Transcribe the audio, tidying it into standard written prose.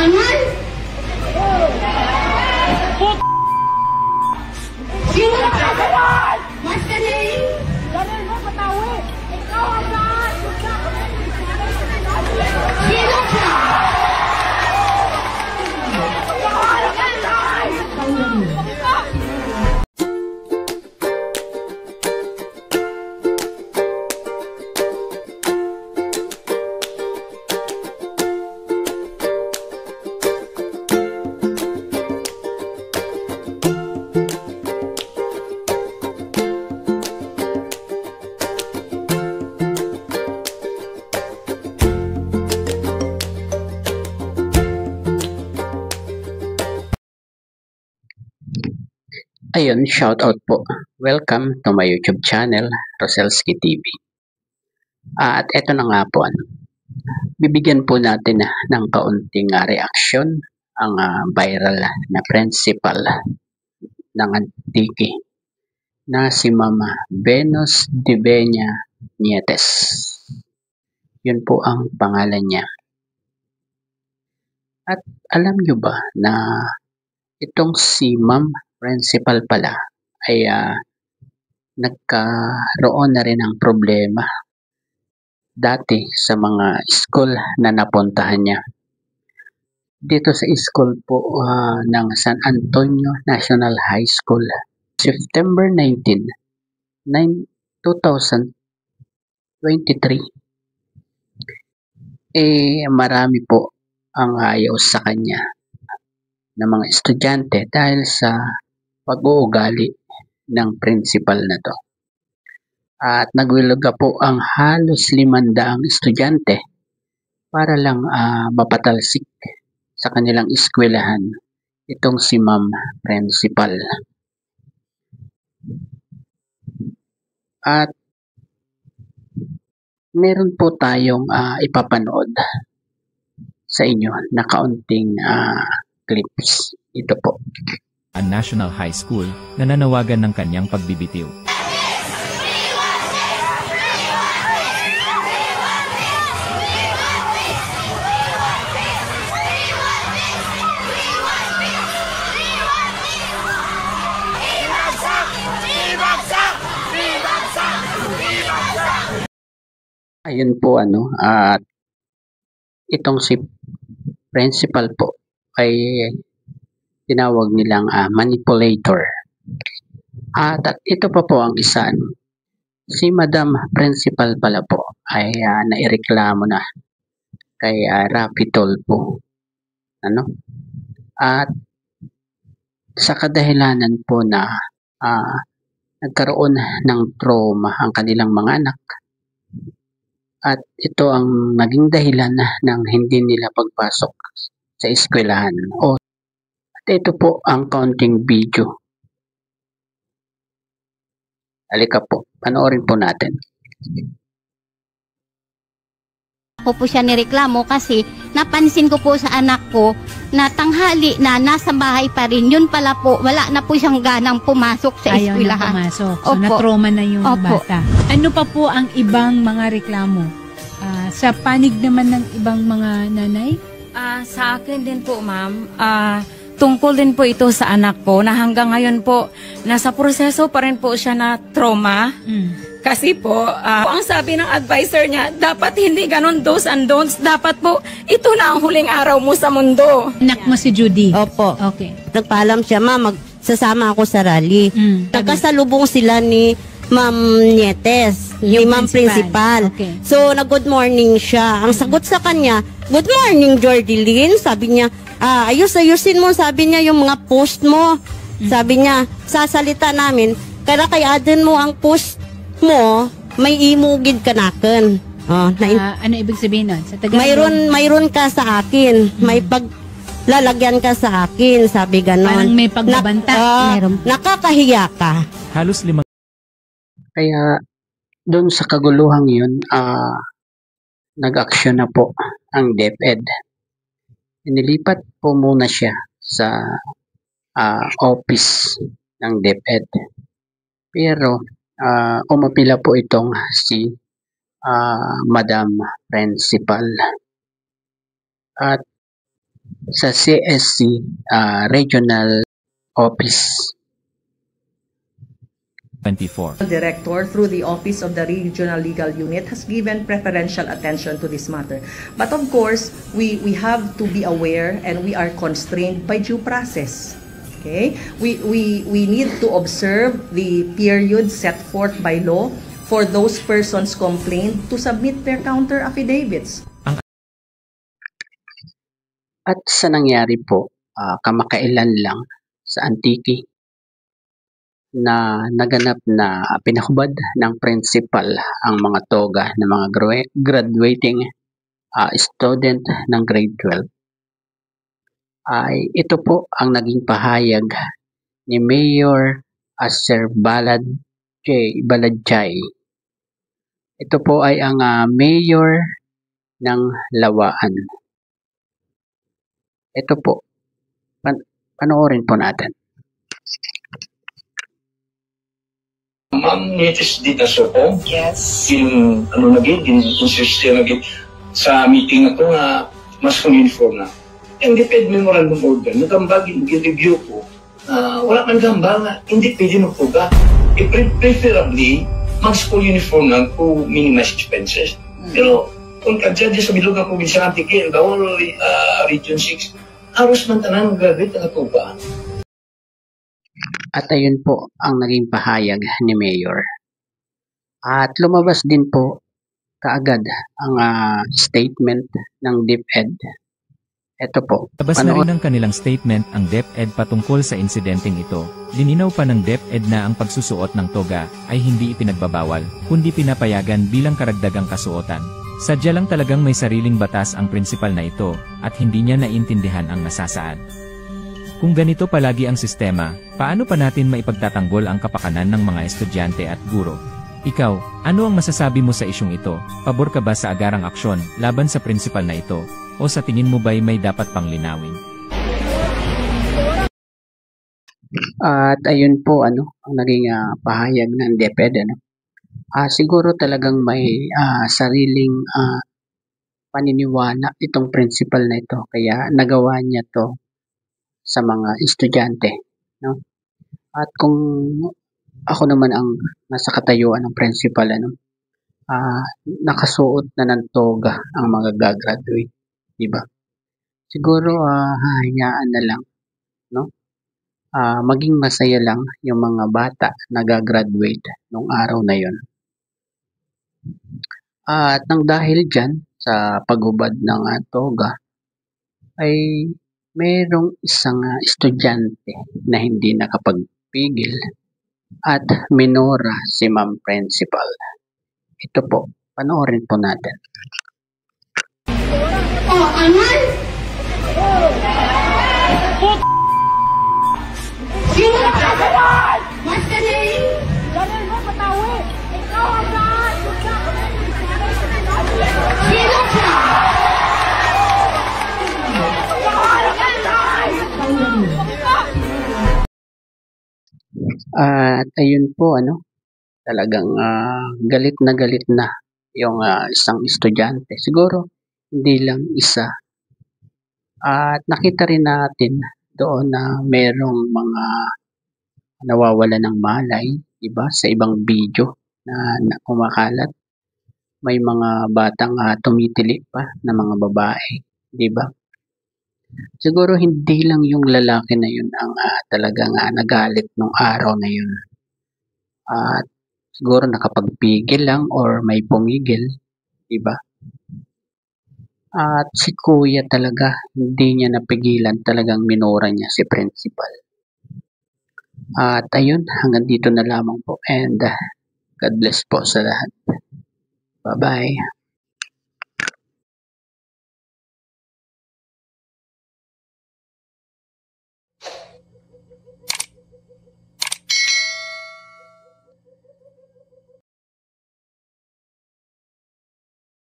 Aman? Sino ka? What's the name? Ganun mo, patawi. Ikaw ang lahat. Sino ka? Ayun, shoutout po. Welcome to my YouTube channel, Roselski TV. At eto na nga po, bibigyan po natin ng kaunting reaksyon ang viral na principal ng Antique na si Mama Venus Divenia Nietes. Yun po ang pangalan niya. At alam nyo ba na itong si Ma'am Principal pala ay nagkaroon na rin ng problema dati sa mga school na napuntahan niya. Dito sa school po ng San Antonio National High School, September 19, 2023, marami po ang ayaw sa kanya ng mga estudyante dahil sa pag-uugali ng principal na to. At nagwiluga po ang halos 500 estudyante para lang mapatalsik sa kanilang eskwelahan itong si Ma'am Principal. At meron po tayong ipapanood sa inyo na kaunting clips. Ito po. Ang National High School na nanawagan ng kanyang pagbibitiw. Ayun po at itong si principal po ay tinawag nilang manipulator. At ito pa po ang isa. Si Madam Principal pala po ay naireklamo na kay Raffy Tulfo. At sa kadahilanan po na nagkaroon ng trauma ang kanilang mga anak. At ito ang naging dahilan ng hindi nila pagpasok sa eskwelahan. At ito po ang kaunting video. Halika po, panoorin po natin. Ako po siya nireklamo kasi napansin ko po sa anak ko na tanghali na nasa bahay pa rin. Yun pala po, wala na po siyang ganang pumasok sa Ayaw eskwelahan. na pumasok. So, na-trauma na yung bata. Ano pa po ang ibang mga reklamo? Sa panig naman ng ibang mga nanay? Sa akin din po, ma'am, tungkol din po ito sa anak ko na hanggang ngayon po, nasa proseso pa rin po siya na trauma. Kasi po, ang sabi ng advisor niya, dapat hindi ganon do's and don'ts. Dapat po, ito na ang huling araw mo sa mundo. Anak mo si Judy? Opo. Okay. Nagpaalam siya, ma'am, magsasama ako sa rally. Nagkasalubong sila ni Ma'am Nietes, ni Ma'am Principal. Okay. So, nag-good morning siya. Ang sagot sa kanya, good morning, Jordeline. Sabi niya, ayusin mo, sabi niya, yung mga post mo. Sabi niya, sasalita namin, kaya aden mo ang post mo, may imugid ka nakin. Ano ibig sabihin nun? Sa Tagalog? Mayroon ka sa akin. May paglalagyan ka sa akin, sabi ganon. Parang may pagbabanta. Nakakahiya ka. Halos 5 Kaya doon sa kaguluhang yun, nag-aksyon na po ang DepEd. Inilipat po muna siya sa office ng DepEd. Pero umapila po itong si Madam Principal. At sa CSC Regional Office. 24. Director through the Office of the Regional Legal Unit has given preferential attention to this matter. But of course, we have to be aware and we are constrained by due process. Okay? We need to observe the period set forth by law for those persons complained to submit their counter affidavits. At sa nangyari po, kamakailan lang sa Antique na naganap na pinahubad ng principal ang mga toga ng mga graduating student ng grade 12, ay ito po ang naging pahayag ni Mayor Sir Baladjay. Ito po ay ang mayor ng Lawaan. Ito po, panoorin po natin. Ma'am, nitis dito sa ko. Yes. Insist sa meeting na ito nga mas uniform na. Yung DepEd Memorandum Order, nagambagin, review ko, wala man gamba nga, hindi pwede mo po ba? Preferably, mag-school uniform lang to minimize expenses. Pero, kung kadya sa bilog ang probinsya ng Antique, bawal Region 6, aros man tanan graduate na ito ba? At ayun po ang naging pahayag ni Mayor. At lumabas din po kaagad ang statement ng DepEd. Ito po. Labas na rin ng kanilang statement ang DepEd patungkol sa insidenteng ito. Lininaw pa ng DepEd na ang pagsusuot ng toga ay hindi ipinagbabawal, kundi pinapayagan bilang karagdagang kasuotan. Sadya lang talagang may sariling batas ang prinsipal na ito at hindi niya naintindihan ang nasasaad. Kung ganito palagi ang sistema, paano pa natin maipagtatanggol ang kapakanan ng mga estudyante at guro? Ikaw, ano ang masasabi mo sa isyong ito? Pabor ka ba sa agarang aksyon laban sa prinsipal na ito? O sa tingin mo ba'y may dapat pang linawin? At ayun po ang naging pahayag ng DepEd. Siguro talagang may sariling paniniwala itong principal na ito. Kaya nagawa niya to sa mga estudyante, no? At kung ako naman ang nasa katayuan ng principal, nakasuot na ng toga ang mga gagraduate, di ba? Siguro hahayaan na lang, no? Maging masaya lang yung mga bata na gagraduate nung araw na yon. At nang dahil dyan sa paghubad ng toga ay mayroong isang estudyante na hindi nakapagpigil at minora si Ma'am Principal. Ito po, panoorin po natin. Aman? Sino ka? What's the name? Ganun mo, patawi. Ikaw ang saan? Sino ka? At ayun po, talagang galit na yung isang estudyante. Siguro, hindi lang isa. At nakita rin natin doon na merong mga nawawala ng malay, diba? Sa ibang video na kumakalat. May mga batang tumitili pa na mga babae, diba? Siguro hindi lang yung lalaki na yun ang talagang nagalit nung araw na yun. At siguro nakapagpigil lang or may pumigil, diba? At si kuya talaga, hindi niya napigilan, talagang minura niya si principal. At ayun, hanggang dito na lamang po and God bless po sa lahat. Bye-bye.